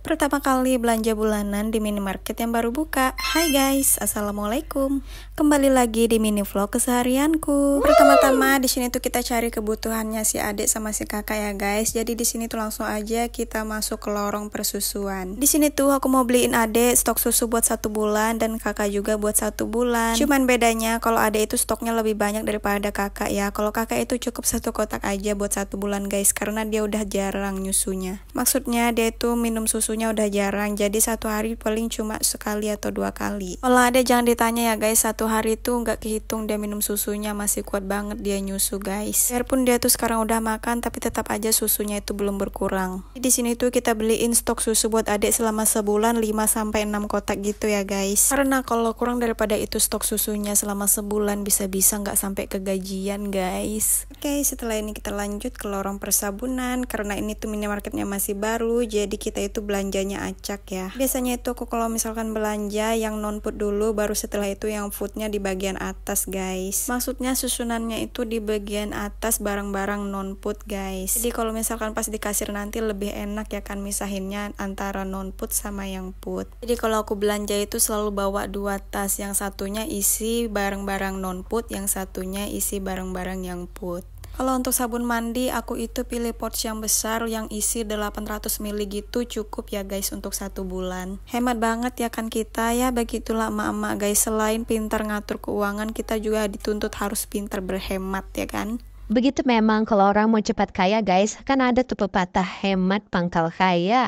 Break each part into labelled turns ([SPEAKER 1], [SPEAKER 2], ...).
[SPEAKER 1] Pertama kali belanja bulanan di minimarket yang baru buka. Hai guys, assalamualaikum. Kembali lagi di mini vlog keseharianku. Pertama-tama di sini tuh kita cari kebutuhannya si adik sama si kakak ya guys. Jadi di sini tuh langsung aja kita masuk ke lorong persusuan. Di sini tuh aku mau beliin adik stok susu buat 1 bulan dan kakak juga buat 1 bulan. Cuman bedanya kalau adik itu stoknya lebih banyak daripada kakak ya. Kalau kakak itu cukup 1 kotak aja buat 1 bulan guys, karena dia udah jarang nyusunya. Maksudnya dia itu minum susunya udah jarang, jadi 1 hari paling cuma sekali atau 2 kali. Kalau ada jangan ditanya ya guys, 1 hari itu nggak kehitung dia minum susunya, masih kuat banget dia nyusu guys. Biarpun dia tuh sekarang udah makan, tapi tetap aja susunya itu belum berkurang. Di sini tuh kita beliin stok susu buat adik selama sebulan 5-6 kotak gitu ya guys. Karena kalau kurang daripada itu stok susunya selama sebulan bisa-bisa nggak sampai ke gajian guys. Oke, setelah ini kita lanjut ke lorong persabunan. Karena ini tuh minimarketnya masih baru, jadi kita itu belanjanya acak ya. Biasanya itu aku kalau misalkan belanja yang non food dulu, baru setelah itu yang foodnya di bagian atas guys. Maksudnya susunannya itu di bagian atas barang-barang non food guys. Jadi kalau misalkan pas di kasir nanti lebih enak ya kan misahinnya antara non food sama yang food. Jadi kalau aku belanja itu selalu bawa 2 tas, yang satunya isi barang-barang non food, yang satunya isi barang-barang yang food. Kalau untuk sabun mandi aku itu pilih pouch yang besar yang isi 800 ml gitu, cukup ya guys untuk 1 bulan. Hemat banget ya kan kita ya, begitulah emak-emak guys. Selain pintar ngatur keuangan, kita juga dituntut harus pintar berhemat ya kan.
[SPEAKER 2] Begitu memang kalau orang mau cepat kaya guys, kan ada tuh pepatah hemat pangkal kaya.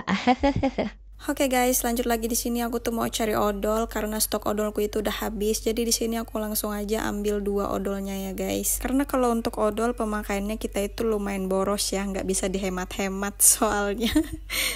[SPEAKER 1] Oke guys, lanjut lagi. Di sini aku tuh mau cari odol karena stok odolku itu udah habis. Jadi di sini aku langsung aja ambil 2 odolnya ya guys. Karena kalau untuk odol pemakaiannya kita itu lumayan boros ya, nggak bisa dihemat-hemat soalnya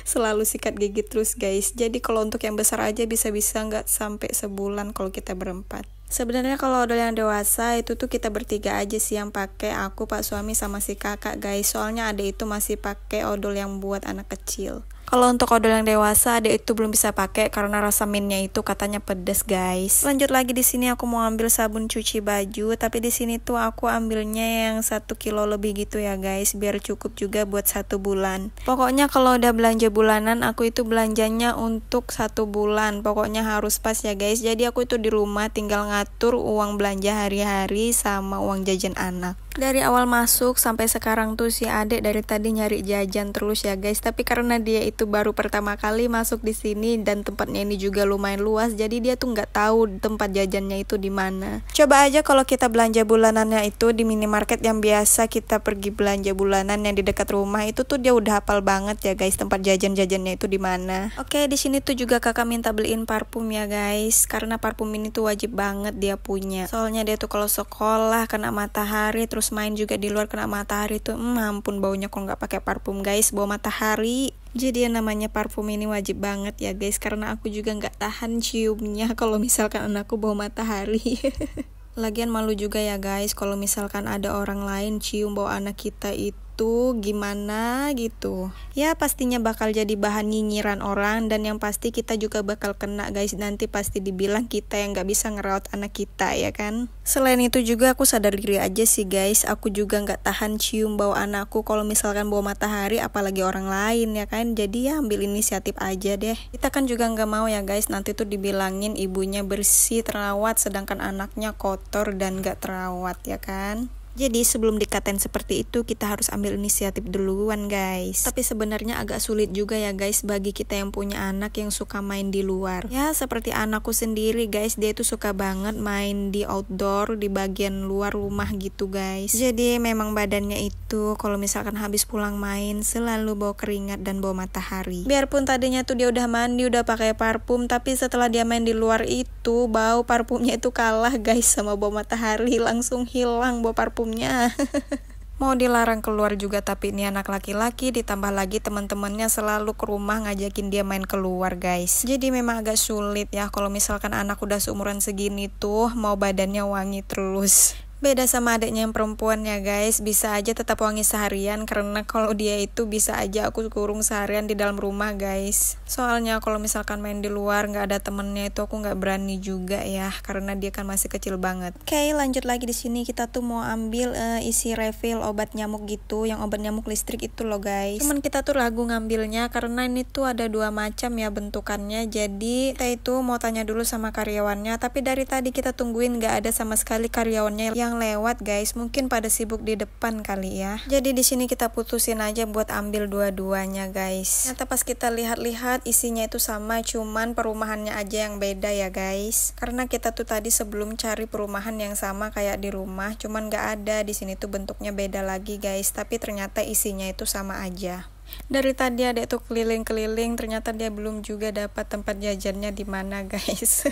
[SPEAKER 1] selalu sikat gigi terus guys. Jadi kalau untuk yang besar aja bisa-bisa nggak sampai sebulan kalau kita berempat. Sebenarnya kalau odol yang dewasa itu tuh kita bertiga aja sih yang pakai, aku, pak suami sama si kakak guys. Soalnya adek itu masih pakai odol yang buat anak kecil. Kalau untuk odol yang dewasa, adek itu belum bisa pakai karena rasa mintnya itu katanya pedes guys. Lanjut lagi, di sini aku mau ambil sabun cuci baju, tapi di sini tuh aku ambilnya yang 1 kilo lebih gitu ya guys, biar cukup juga buat 1 bulan. Pokoknya kalau udah belanja bulanan, aku itu belanjanya untuk 1 bulan. Pokoknya harus pas ya guys. Jadi aku itu di rumah tinggal ngatur uang belanja hari-hari sama uang jajan anak. Dari awal masuk sampai sekarang tuh si adek dari tadi nyari jajan terus ya guys. Tapi karena dia itu baru pertama kali masuk di sini dan tempatnya ini juga lumayan luas, jadi dia tuh nggak tahu tempat jajannya itu di mana. Coba aja kalau kita belanja bulanannya itu di minimarket yang biasa kita pergi belanja bulanan yang di dekat rumah, itu tuh dia udah hafal banget ya guys tempat jajan-jajannya itu di mana. Oke, di sini tuh juga kakak minta beliin parfum ya guys, karena parfum ini tuh wajib banget dia punya. Soalnya dia tuh kalau sekolah kena matahari, terus main juga di luar kena matahari tuh ampun baunya kalau nggak pakai parfum guys, bau matahari. Jadi yang namanya parfum ini wajib banget ya guys, karena aku juga nggak tahan ciumnya kalau misalkan anakku bau matahari. Lagian malu juga ya guys kalau misalkan ada orang lain cium bau anak kita itu gimana gitu. Ya pastinya bakal jadi bahan nyinyiran orang, dan yang pasti kita juga bakal kena guys. Nanti pasti dibilang kita yang gak bisa ngerawat anak kita ya kan. Selain itu juga aku sadar diri aja sih guys, aku juga gak tahan cium bau anakku kalau misalkan bau matahari, apalagi orang lain ya kan. Jadi ya ambil inisiatif aja deh. Kita kan juga gak mau ya guys nanti tuh dibilangin ibunya bersih terawat sedangkan anaknya kotor dan gak terawat ya kan. Jadi sebelum dikatain seperti itu, kita harus ambil inisiatif duluan guys. Tapi sebenarnya agak sulit juga ya guys bagi kita yang punya anak yang suka main di luar. Ya seperti anakku sendiri guys, dia itu suka banget main di outdoor, di bagian luar rumah gitu guys. Jadi memang badannya itu kalau misalkan habis pulang main selalu bau keringat dan bau matahari. Biarpun tadinya tuh dia udah mandi, udah pakai parfum, tapi setelah dia main di luar itu bau parfumnya itu kalah guys sama bau matahari, langsung hilang bau parfum. Mau dilarang keluar juga, tapi ini anak laki-laki, ditambah lagi teman-temannya selalu ke rumah ngajakin dia main keluar guys. Jadi memang agak sulit ya kalau misalkan anak udah seumuran segini tuh mau badannya wangi terus. Beda sama adiknya yang perempuan ya guys, bisa aja tetap wangi seharian karena kalau dia itu bisa aja aku kurung seharian di dalam rumah guys. Soalnya kalau misalkan main di luar nggak ada temennya itu aku nggak berani juga ya karena dia kan masih kecil banget. Oke, lanjut lagi di sini kita tuh mau ambil isi refill obat nyamuk gitu, yang obat nyamuk listrik itu loh guys. Cuman kita tuh ragu ngambilnya karena ini tuh ada dua macam ya bentukannya. Jadi kita itu mau tanya dulu sama karyawannya, tapi dari tadi kita tungguin nggak ada sama sekali karyawannya yang lewat guys, mungkin pada sibuk di depan kali ya. Jadi di sini kita putusin aja buat ambil dua-duanya guys. Ternyata pas kita lihat-lihat isinya itu sama, cuman perumahannya aja yang beda ya guys. Karena kita tuh tadi sebelum cari perumahan yang sama kayak di rumah, cuman nggak ada. Di sini tuh bentuknya beda lagi guys, tapi ternyata isinya itu sama aja. Dari tadi adek tuh keliling-keliling, ternyata dia belum juga dapat tempat jajannya di mana guys.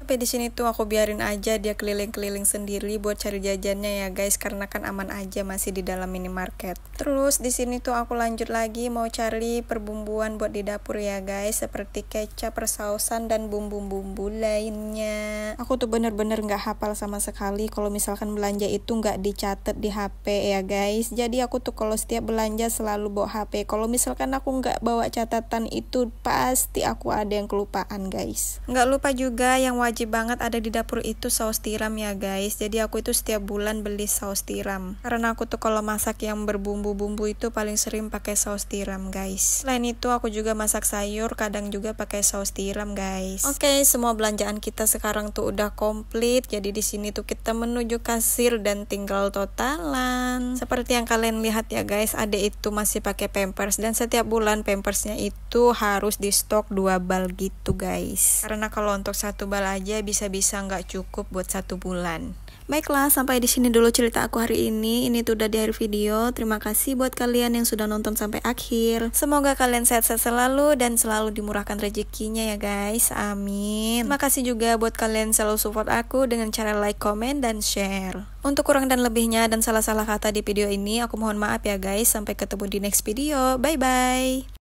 [SPEAKER 1] Tapi di sini tuh aku biarin aja dia keliling-keliling sendiri buat cari jajannya ya guys, karena kan aman aja masih di dalam minimarket. Terus di sini tuh aku lanjut lagi mau cari perbumbuan buat di dapur ya guys, seperti kecap, persausan dan bumbu-bumbu lainnya. Aku tuh bener-bener nggak hafal sama sekali kalau misalkan belanja itu nggak dicatat di HP ya guys. Jadi aku tuh kalau setiap belanja selalu bawa HP. Kalau misalkan aku nggak bawa catatan itu pasti aku ada yang kelupaan guys. Nggak lupa juga yang wajib banget ada di dapur itu saus tiram ya guys. Jadi aku itu setiap bulan beli saus tiram karena aku tuh kalau masak yang berbumbu-bumbu itu paling sering pakai saus tiram guys. Selain itu aku juga masak sayur kadang juga pakai saus tiram guys. Oke, semua belanjaan kita sekarang tuh udah komplit. Jadi di sini tuh kita menuju kasir dan tinggal totalan. Seperti yang kalian lihat ya guys, adek itu masih pakai pampers dan setiap bulan pampersnya itu harus di stok 2 bal gitu guys. Karena kalau untuk 1 bal aja bisa-bisa nggak cukup buat 1 bulan. Baiklah, sampai di sini dulu cerita aku hari ini. Ini tuh udah di akhir video. Terima kasih buat kalian yang sudah nonton sampai akhir. Semoga kalian sehat-sehat selalu dan selalu dimurahkan rezekinya ya guys. Amin. Terima kasih juga buat kalian selalu support aku dengan cara like, comment, dan share. Untuk kurang dan lebihnya dan salah-salah kata di video ini, aku mohon maaf ya guys. Sampai ketemu di next video. Bye-bye.